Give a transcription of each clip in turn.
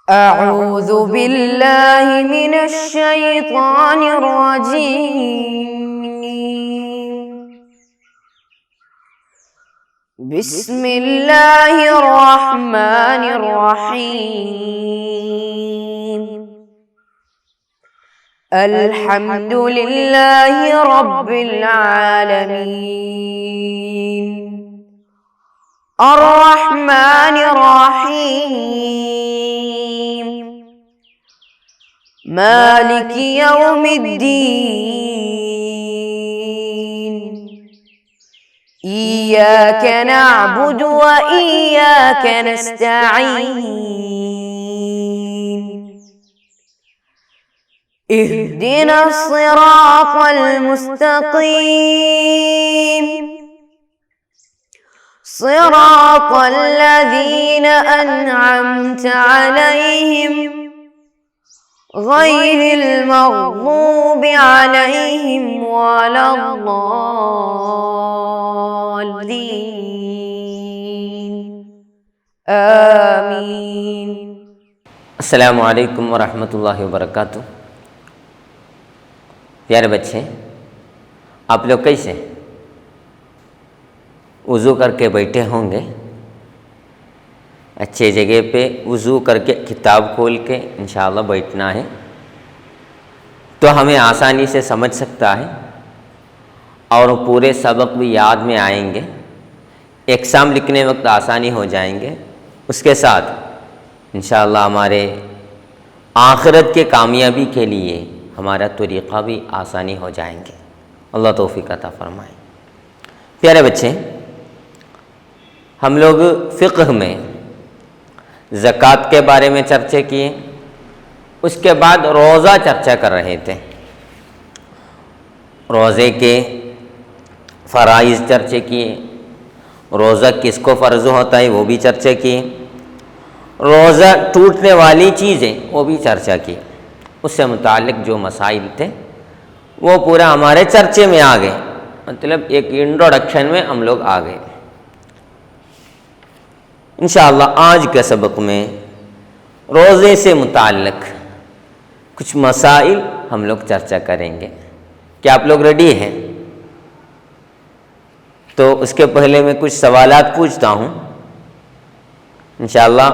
أعوذ بالله من الشيطان الرجيم. بسم الله الرحمن الرحيم. الحمد لله رب العالمين. الرحمن الرحيم. مالك يوم الدين. إياك نعبد وإياك نستعين. اهدنا الصراط المستقيم. صراط الذين أنعمت عليهم غير المغضوب عليهم ولا الضالين. آمين. السلام علیکم ورحمۃ اللہ وبرکاتہ. پیارے بچے، آپ لوگ کیسے وضو کر کے بیٹھے ہوں گے؟ اچھے جگہ پہ وضو کر کے کتاب کھول کے انشاءاللہ بیٹھنا ہے تو ہمیں آسانی سے سمجھ سکتا ہے اور پورے سبق بھی یاد میں آئیں گے. ایگزام لکھنے وقت آسانی ہو جائیں گے. اس کے ساتھ انشاءاللہ ہمارے آخرت کے کامیابی کے لیے ہمارا طریقہ بھی آسانی ہو جائیں گے. اللہ توفیق عطا فرمائے. پیارے بچے، ہم لوگ فقہ میں زکوٰۃ کے بارے میں چرچا کیے. اس کے بعد روزہ چرچا کر رہے تھے. روزے کے فرائض چرچے کیے. روزہ کس کو فرض ہوتا ہے وہ بھی چرچا کیے. روزہ ٹوٹنے والی چیزیں وہ بھی چرچا کی. اس سے متعلق جو مسائل تھے وہ پورا ہمارے چرچے میں آ گئے. مطلب ایک انٹروڈکشن میں ہم لوگ آ گئے. انشاءاللہ آج کے سبق میں روزے سے متعلق کچھ مسائل ہم لوگ چرچا کریں گے. کیا آپ لوگ ریڈی ہیں؟ تو اس کے پہلے میں کچھ سوالات پوچھتا ہوں. انشاءاللہ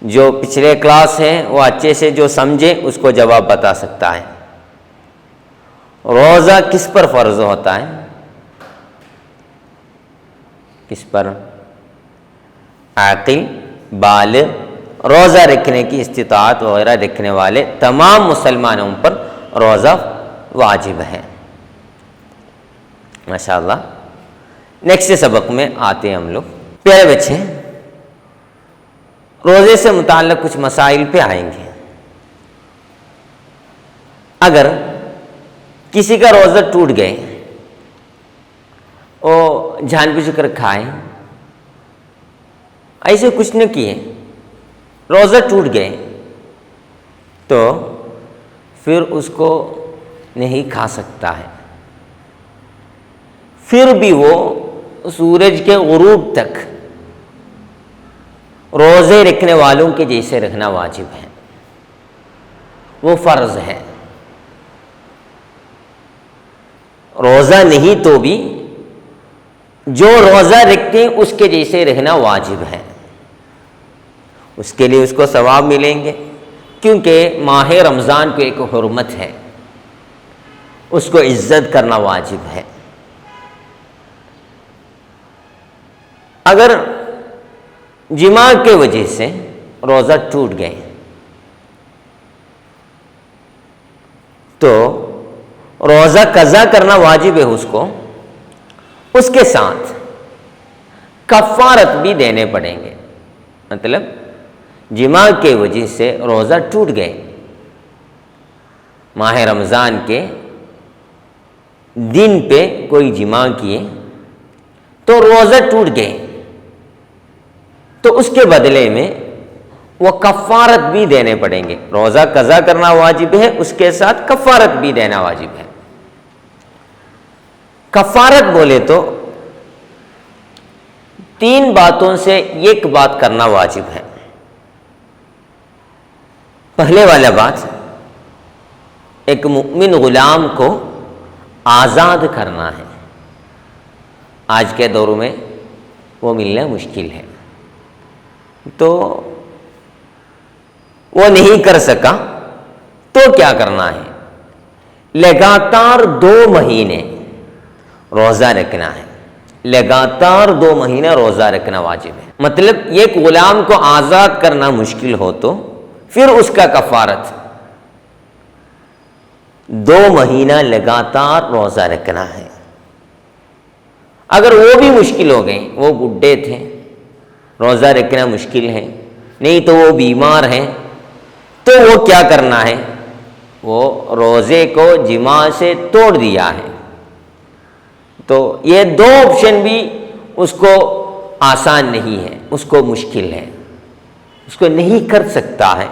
جو پچھلے کلاس ہیں وہ اچھے سے جو سمجھے اس کو جواب بتا سکتا ہے. روزہ کس پر فرض ہوتا ہے؟ کس پر؟ عاقل، بالغ، روزہ رکھنے کی استطاعت وغیرہ رکھنے والے تمام مسلمانوں پر روزہ واجب ہے. ماشاءاللہ. نیکسٹ سبق میں آتے ہیں ہم لوگ. پیارے بچے، روزے سے متعلق کچھ مسائل پہ آئیں گے. اگر کسی کا روزہ ٹوٹ گئے اور جان بوجھ کر کھائے، ایسے کچھ نہ کیے، روزہ ٹوٹ گئے تو پھر اس کو نہیں کھا سکتا ہے. پھر بھی وہ سورج کے غروب تک روزے رکھنے والوں کے جیسے رکھنا واجب ہے. وہ فرض ہے. روزہ نہیں تو بھی جو روزہ رکھتے ہیں اس کے جیسے رہنا واجب ہے. اس کے لیے اس کو ثواب ملیں گے، کیونکہ ماہ رمضان کو ایک حرمت ہے، اس کو عزت کرنا واجب ہے. اگر جماع کے وجہ سے روزہ ٹوٹ گئے تو روزہ قضا کرنا واجب ہے اس کو. اس کے ساتھ کفارت بھی دینے پڑیں گے. مطلب جماع کے وجہ سے روزہ ٹوٹ گئے، ماہ رمضان کے دن پہ کوئی جماع کیے تو روزہ ٹوٹ گئے، تو اس کے بدلے میں وہ کفارت بھی دینے پڑیں گے. روزہ قضا کرنا واجب ہے، اس کے ساتھ کفارت بھی دینا واجب ہے. کفارت بولے تو تین باتوں سے ایک بات کرنا واجب ہے. پہلے والا بات، ایک مؤمن غلام کو آزاد کرنا ہے۔ آج کے دور میں وہ ملنا مشکل ہے، تو وہ نہیں کر سکا تو کیا کرنا ہے؟ لگاتار 2 مہینے روزہ رکھنا ہے۔ لگاتار 2 مہینے روزہ رکھنا واجب ہے۔ مطلب ایک غلام کو آزاد کرنا مشکل ہو تو پھر اس کا کفارت 2 مہینہ لگاتار روزہ رکھنا ہے۔ اگر وہ بھی مشکل ہو گئے، وہ بڈھے تھے، روزہ رکھنا مشکل ہے، نہیں تو وہ بیمار ہیں، تو وہ کیا کرنا ہے؟ وہ روزے کو جماع سے توڑ دیا ہے۔ تو یہ 2 آپشن بھی اس کو آسان نہیں ہے، اس کو مشکل ہے، اس کو نہیں کر سکتا ہے،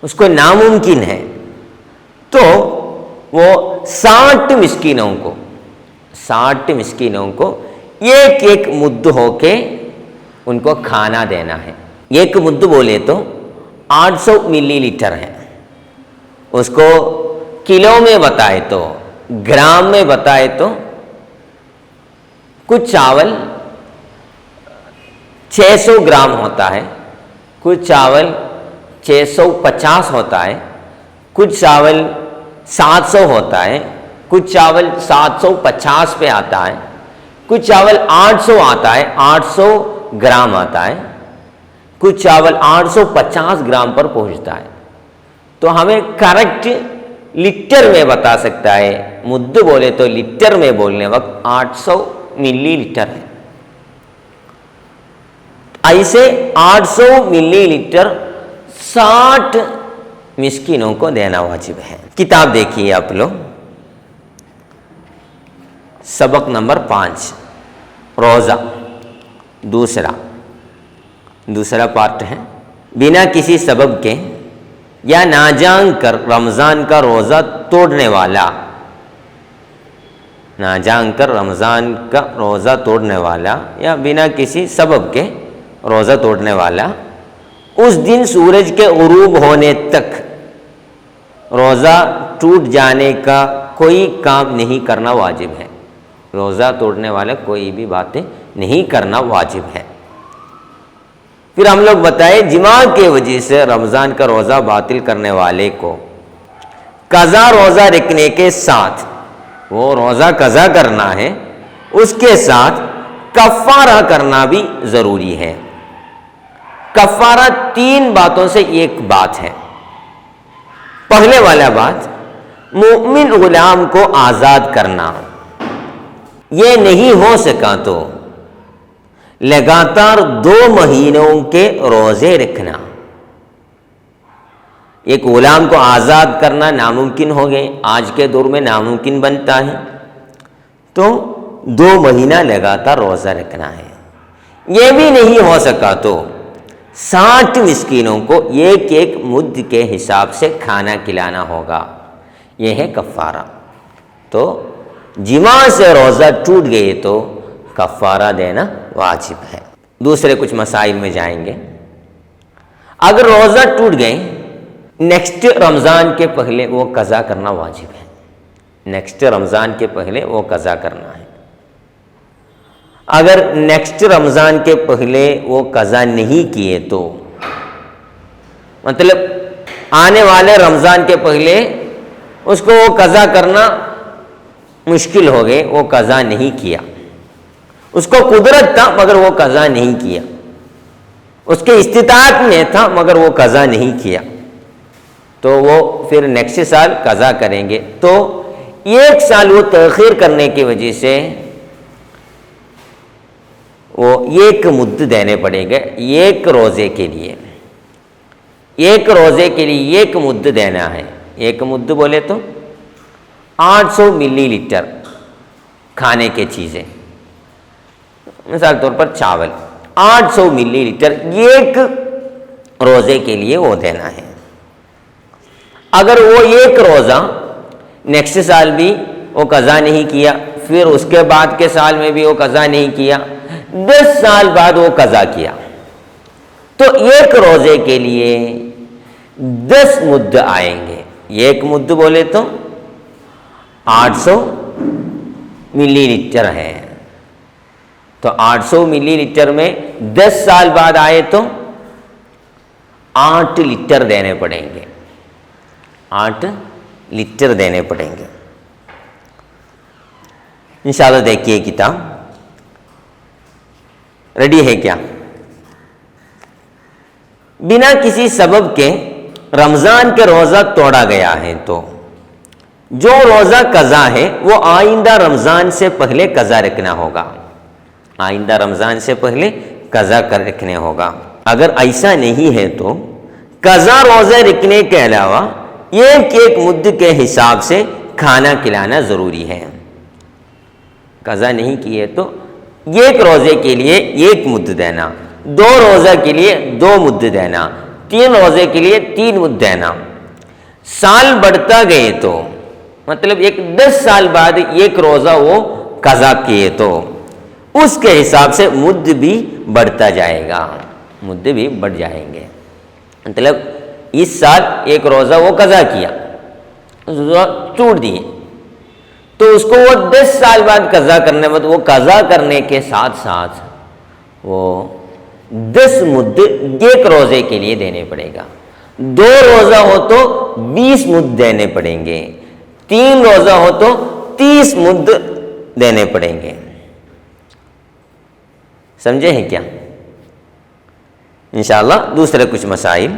اس کو ناممکن ہے، تو وہ 60 مسکینوں کو ایک مد ہو کے ان کو کھانا دینا ہے۔ ایک مد بولے تو 800 ملی لیٹر ہے، اس کو کلو میں بتائے تو، گرام میں بتائے تو، کچھ چاول 600 گرام ہوتا ہے، کچھ چاول 650 ہوتا ہے، کچھ چاول 700 ہوتا ہے، کچھ چاول 750 پہ آتا ہے، کچھ چاول 800 آتا ہے، 800 گرام آتا ہے، کچھ چاول 850 گرام پر پہنچتا ہے۔ تو ہمیں کریکٹ لیٹر میں بتا سکتا ہے، مد بولے تو لیٹر میں بولنے وقت 800 ملی لیٹر ہے۔ ایسے 800 ملی لیٹر 60 مسکینوں کو دینا واجب ہے۔ کتاب دیکھیے آپ لوگ، سبق نمبر 5، روزہ، دوسرا پارٹ ہے۔ بنا کسی سبب کے یا ناجان کر رمضان کا روزہ توڑنے والا، یا بنا کسی سبب کے روزہ توڑنے والا، اس دن سورج کے غروب ہونے تک روزہ ٹوٹ جانے کا کوئی کام نہیں کرنا واجب ہے۔ روزہ توڑنے والا کوئی بھی باتیں نہیں کرنا واجب ہے۔ پھر ہم لوگ بتائے جماع کی وجہ سے رمضان کا روزہ باطل کرنے والے کو قضا روزہ رکھنے کے ساتھ، وہ روزہ قضا کرنا ہے، اس کے ساتھ کفارہ کرنا بھی ضروری ہے۔ کفارہ 3 باتوں سے ایک بات ہے۔ پہلے والا بات، مومن غلام کو آزاد کرنا، یہ نہیں ہو سکا تو لگاتار 2 مہینوں کے روزے رکھنا۔ ایک غلام کو آزاد کرنا ناممکن ہو گئے، آج کے دور میں ناممکن بنتا ہے، تو 2 مہینہ لگاتار روزہ رکھنا ہے۔ یہ بھی نہیں ہو سکا تو 60 مسکینوں کو ایک مد کے حساب سے کھانا کھلانا ہوگا، یہ ہے کفارہ۔ تو جماع سے روزہ ٹوٹ گئے تو کفارہ دینا واجب ہے۔ دوسرے کچھ مسائل میں جائیں گے۔ اگر روزہ ٹوٹ گئے، نیکسٹ رمضان کے پہلے وہ قضا کرنا واجب ہے۔ نیکسٹ رمضان کے پہلے وہ قضا کرنا ہے۔ اگر نیکسٹ رمضان کے پہلے وہ قضا نہیں کیے تو، مطلب آنے والے رمضان کے پہلے اس کو وہ قضا کرنا مشکل ہو گئے، وہ قضا نہیں کیا، اس کو قدرت تھا مگر وہ قضا نہیں کیا، اس کے استطاعت میں تھا مگر وہ قضا نہیں کیا، تو وہ پھر نیکسٹ سال قضا کریں گے۔ تو 1 سال وہ تاخیر کرنے کی وجہ سے وہ 1 مد دینے پڑیں گے، 1 روزے کے لیے 1 مد دینا ہے۔ 1 مد بولے تو 800 ملی لیٹر کھانے کے چیزیں، مثال طور پر چاول 800 ملی لیٹر 1 روزے کے لیے وہ دینا ہے۔ اگر وہ 1 روزہ نیکسٹ سال بھی وہ قضا نہیں کیا، پھر اس کے بعد کے سال میں بھی وہ قضا نہیں کیا، 10 سال بعد وہ قضا کیا، تو 1 روزے کے لیے 10 مد آئیں گے. ایک مد بولے تو 800 ملی لیٹر ہے. تو 800 ملی لیٹر میں 10 سال بعد آئے تو 8 لیٹر دینے پڑیں گے. 8 لیٹر دینے پڑیں گے. انشاءاللہ دیکھیے کتاب ریڈی ہے کیا؟ بنا کسی سبب کے رمضان کے روزہ توڑا گیا ہے تو جو روزہ قضا ہے وہ آئندہ رمضان سے پہلے قضا رکھنا ہوگا. آئندہ رمضان سے پہلے قضا کر رکھنے ہوگا. اگر ایسا نہیں ہے تو قضا روزے رکھنے کے علاوہ ایک ایک مد کے حساب سے کھانا کھلانا ضروری ہے. قضا نہیں کیے تو ایک روزے کے لیے ایک مد دینا، 2 روزہ کے لیے 2 مد دینا، 3 روزے کے لیے 3 مد دینا. سال بڑھتا گئے تو مطلب 10 سال بعد ایک روزہ وہ قضا کیے تو اس کے حساب سے مد بھی بڑھتا جائے گا. مد بھی بڑھ جائیں گے. مطلب اس سال ایک روزہ وہ قضا کیا، چھوڑ دیے، تو اس کو وہ 10 سال بعد قضا کرنے میں، وہ قضا کرنے کے ساتھ ساتھ وہ 10 مد ایک روزے کے لیے دینے پڑے گا. 2 روزہ ہو تو 20 مد دینے پڑیں گے، 3 روزہ ہو تو 30 مد دینے پڑیں گے. سمجھے ہیں کیا؟ انشاءاللہ دوسرے کچھ مسائل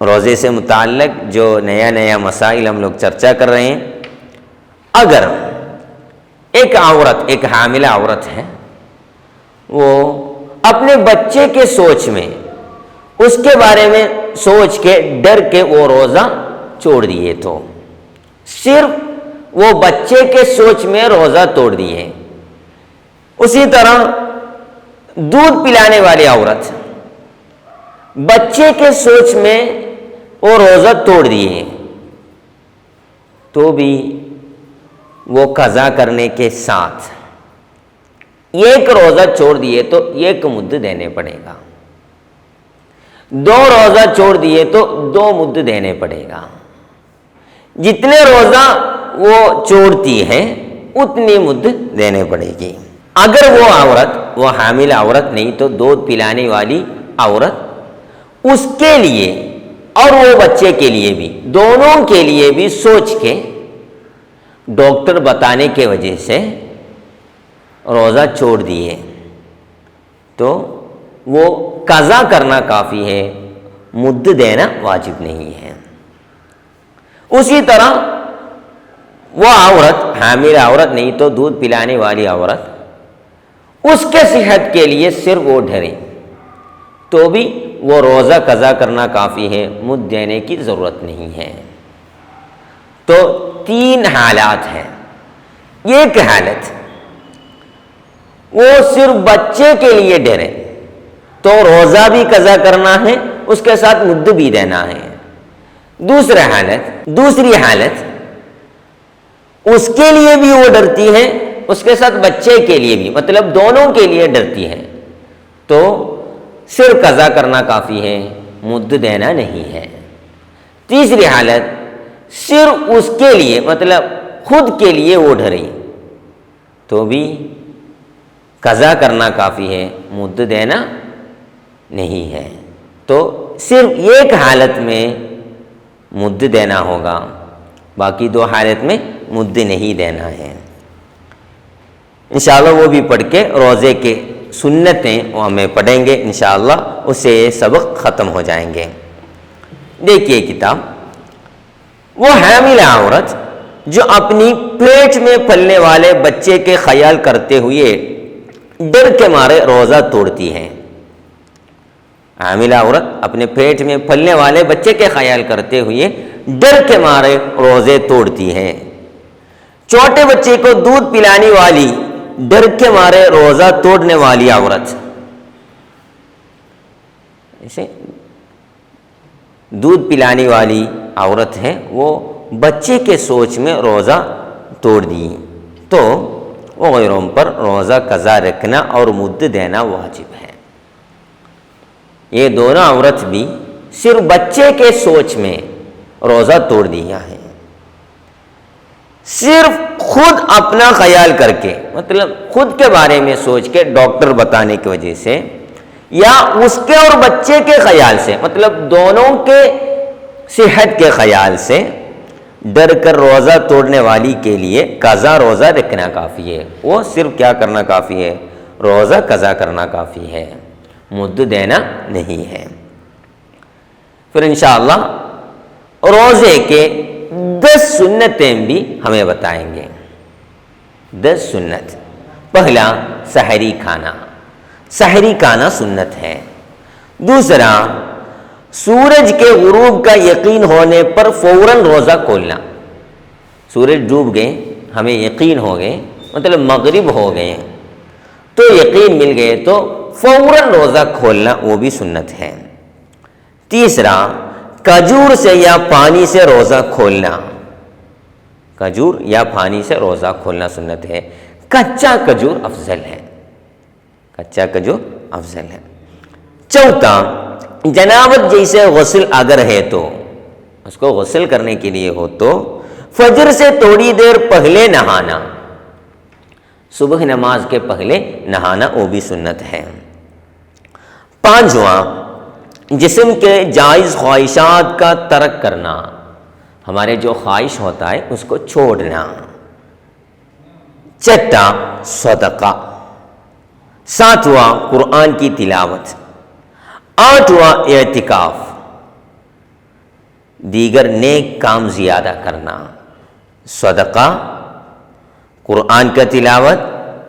روزے سے متعلق جو نیا مسائل ہم لوگ چرچا کر رہے ہیں. اگر ایک عورت، ایک حاملہ عورت ہے، وہ اپنے بچے کے سوچ میں، اس کے بارے میں سوچ کے ڈر کے وہ روزہ چھوڑ دیے تو صرف وہ بچے کے سوچ میں روزہ توڑ دیے. اسی طرح دودھ پلانے والی عورت بچے کے سوچ میں وہ روزہ توڑ دیے تو بھی وہ قضا کرنے کے ساتھ ایک روزہ چھوڑ دیے تو 1 مد دینے پڑے گا، 2 روزہ چھوڑ دیے تو 2 مد دینے پڑے گا. جتنے روزہ وہ چھوڑتی ہے اتنی مد دینے پڑے گی. اگر وہ عورت، وہ حامل عورت نہیں تو دودھ پلانے والی عورت، اس کے لیے اور وہ بچے کے لیے بھی، دونوں کے لیے بھی سوچ کے ڈاکٹر بتانے کی وجہ سے روزہ چھوڑ دیے تو وہ قضا کرنا کافی ہے، مد دینا واجب نہیں ہے. اسی طرح وہ عورت، حامل عورت نہیں تو دودھ پلانے والی عورت، اس کے صحت کے لیے صرف وہ ڈرے تو بھی وہ روزہ قضا کرنا کافی ہے، مد دینے کی ضرورت نہیں ہے. تو 3 حالات ہیں. ایک حالت وہ صرف بچے کے لیے ڈرے تو روزہ بھی قضا کرنا ہے، اس کے ساتھ مد بھی دینا ہے. دوسری حالت اس کے لیے بھی وہ ڈرتی ہے، اس کے ساتھ بچے کے لیے بھی، مطلب دونوں کے لیے ڈرتی ہے تو صرف قضا کرنا کافی ہے، مد دینا نہیں ہے. تیسری حالت صرف اس کے لیے، مطلب خود کے لیے وہ ڈری تو بھی قضا کرنا کافی ہے، مد دینا نہیں ہے. تو صرف ایک حالت میں مد دینا ہوگا، باقی 2 حالت میں مد نہیں دینا ہے. انشاءاللہ وہ بھی پڑھ کے روزے کے سنتیں وہ ہمیں پڑھیں گے انشاءاللہ، اس سے یہ سبق ختم ہو جائیں گے. دیکھیے کتاب. وہ حاملہ عورت جو اپنی پیٹ میں پلنے والے بچے کے خیال کرتے ہوئے ڈر کے مارے روزہ توڑتی ہے. حاملہ عورت اپنے پیٹ میں پلنے والے بچے کے خیال کرتے ہوئے ڈر کے مارے روزے توڑتی ہے. چھوٹے بچے کو دودھ پلانے والی ڈر کے مارے روزہ توڑنے والی عورت، اسے دودھ پلانے والی عورت ہے، وہ بچے کے سوچ میں روزہ توڑ دی تو وہ غیروں پر روزہ قضا رکھنا اور مد دینا واجب ہے. یہ دونوں عورت بھی صرف بچے کے سوچ میں روزہ توڑ دیا ہے، صرف خود اپنا خیال کر کے، مطلب خود کے بارے میں سوچ کے ڈاکٹر بتانے کی وجہ سے، یا اس کے اور بچے کے خیال سے، مطلب دونوں کے صحت کے خیال سے ڈر کر روزہ توڑنے والی کے لیے قضا روزہ رکھنا کافی ہے۔ وہ صرف کیا کرنا کافی ہے؟ روزہ قضا کرنا کافی ہے، مد دینا نہیں ہے۔ پھر انشاءاللہ روزے کے 10 سنتیں بھی ہمیں بتائیں گے۔ 10 سنت۔ پہلا، سحری کھانا، سحری کھانا سنت ہے۔ دوسرا، سورج کے غروب کا یقین ہونے پر فوراً روزہ کھولنا۔ سورج ڈوب گئے، ہمیں یقین ہو گئے، مطلب مغرب ہو گئے تو یقین مل گئے تو فوراً روزہ کھولنا، وہ بھی سنت ہے۔ تیسرا، کھجور سے یا پانی سے روزہ کھولنا، کھجور یا پانی سے روزہ کھولنا سنت ہے۔ کچا کھجور افضل ہے، کچا کھجور افضل ہے۔ چوتھا، جنابت جیسے غسل اگر ہے تو، اس کو غسل کرنے کے لیے ہو تو فجر سے تھوڑی دیر پہلے نہانا، صبح نماز کے پہلے نہانا، وہ بھی سنت ہے۔ پانچواں، جسم کے جائز خواہشات کا ترک کرنا، ہمارے جو خواہش ہوتا ہے اس کو چھوڑنا۔ چھٹا، صدقہ۔ ساتواں، قرآن کی تلاوت۔ آٹھواں، اعتکاف، دیگر نیک کام زیادہ کرنا، صدقہ، قرآن کا تلاوت،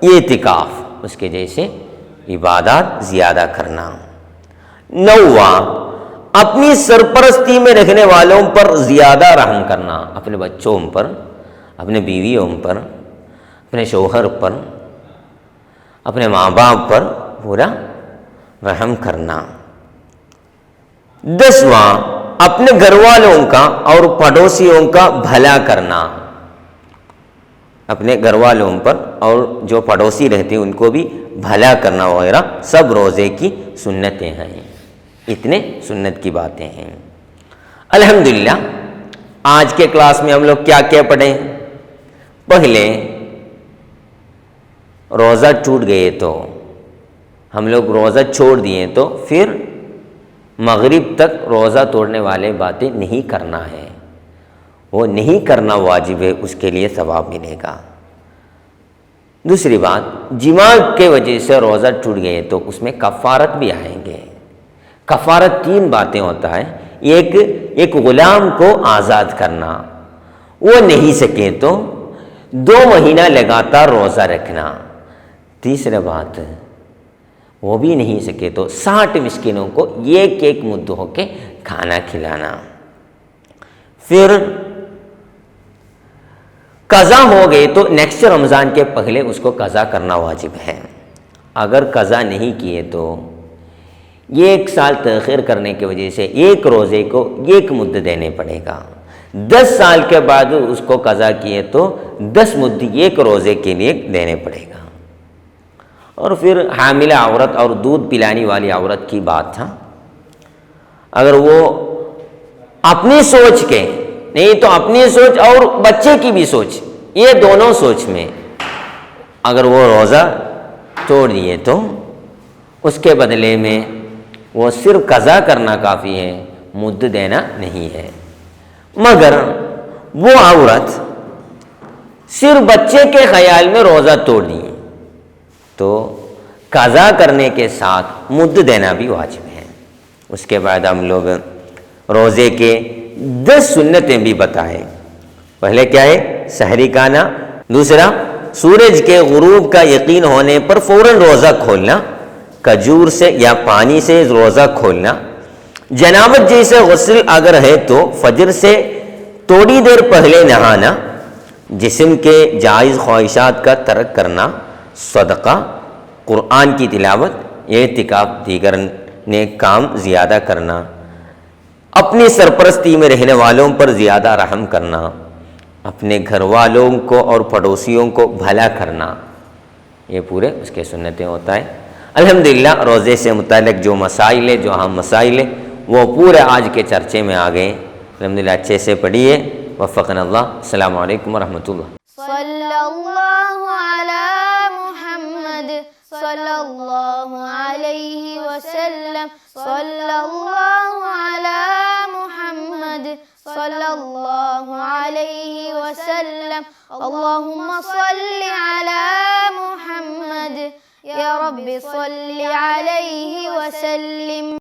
اعتکاف، اس کے جیسے عبادات زیادہ کرنا۔ نوواں، اپنی سرپرستی میں رکھنے والوں پر زیادہ رحم کرنا، اپنے بچوں پر، اپنے بیویوں پر، اپنے شوہر پر، اپنے ماں باپ پر پورا رحم کرنا۔ 10واں، اپنے گھر والوں کا اور پڑوسیوں کا بھلا کرنا، اپنے گھر والوں پر اور جو پڑوسی رہتے ہیں ان کو بھی بھلا کرنا وغیرہ، سب روزے کی سنتیں ہیں۔ اتنے سنت کی باتیں ہیں۔ الحمدللہ آج کے کلاس میں ہم لوگ کیا کیا پڑھیں؟ پہلے روزہ ٹوٹ گئے تو ہم لوگ روزہ چھوڑ دیے تو پھر مغرب تک روزہ توڑنے والے باتیں نہیں کرنا ہے، وہ نہیں کرنا واجب ہے، اس کے لیے ثواب ملے گا۔ دوسری بات، جماع کے وجہ سے روزہ ٹوٹ گئے تو اس میں کفارت بھی آئیں گے۔ کفارت 3 باتیں ہوتا ہے، ایک غلام کو آزاد کرنا، وہ نہیں سکے تو 2 مہینہ لگاتار روزہ رکھنا۔ تیسری بات، وہ بھی نہیں سکے تو 60 مسکینوں کو ایک مد ہو کے کھانا کھلانا۔ پھر قضا ہو گئے تو نیکسٹ رمضان کے پہلے اس کو قضا کرنا واجب ہے۔ اگر قضا نہیں کیے تو 1 سال تاخیر کرنے کی وجہ سے ایک روزے کو 1 مد دینے پڑے گا۔ 10 سال کے بعد اس کو قضا کیے تو 10 مد ایک روزے کے لیے دینے پڑے گا۔ اور پھر حاملہ عورت اور دودھ پلانے والی عورت کی بات تھا، اگر وہ اپنی سوچ کے نہیں تو اپنی سوچ اور بچے کی بھی سوچ، یہ دونوں سوچ میں اگر وہ روزہ توڑ دیے تو اس کے بدلے میں وہ صرف قضا کرنا کافی ہے، مد دینا نہیں ہے۔ مگر وہ عورت صرف بچے کے خیال میں روزہ توڑ دیے تو قضا کرنے کے ساتھ مد دینا بھی واجب ہے۔ اس کے بعد ہم لوگ روزے کے 10 سنتیں بھی بتائے۔ پہلے کیا ہے؟ سحری کھانا۔ دوسرا، سورج کے غروب کا یقین ہونے پر فوراً روزہ کھولنا، کھجور سے یا پانی سے روزہ کھولنا۔ جنابت جیسے غسل اگر ہے تو فجر سے تھوڑی دیر پہلے نہانا، جسم کے جائز خواہشات کا ترک کرنا، صدقہ، قرآن کی تلاوت، اعتکاف، دیگر نیک کام زیادہ کرنا، اپنی سرپرستی میں رہنے والوں پر زیادہ رحم کرنا، اپنے گھر والوں کو اور پڑوسیوں کو بھلا کرنا، یہ پورے اس کے سنتیں ہوتا ہے۔ الحمدللہ روزے سے متعلق جو مسائل ہیں، جو اہم مسائل ہیں، وہ پورے آج کے چرچے میں آ گئے۔ الحمدللہ اچھے سے پڑھیے۔ وفقنا اللہ۔ السلام علیکم ورحمۃ اللہ۔ صلی اللہ علی محمد صلی اللہ علیہ وسلم، صلی اللہ علی محمد صلی اللہ علیہ وسلم، اللہم صلی علی محمد یا رب صلی علیہ وسلم۔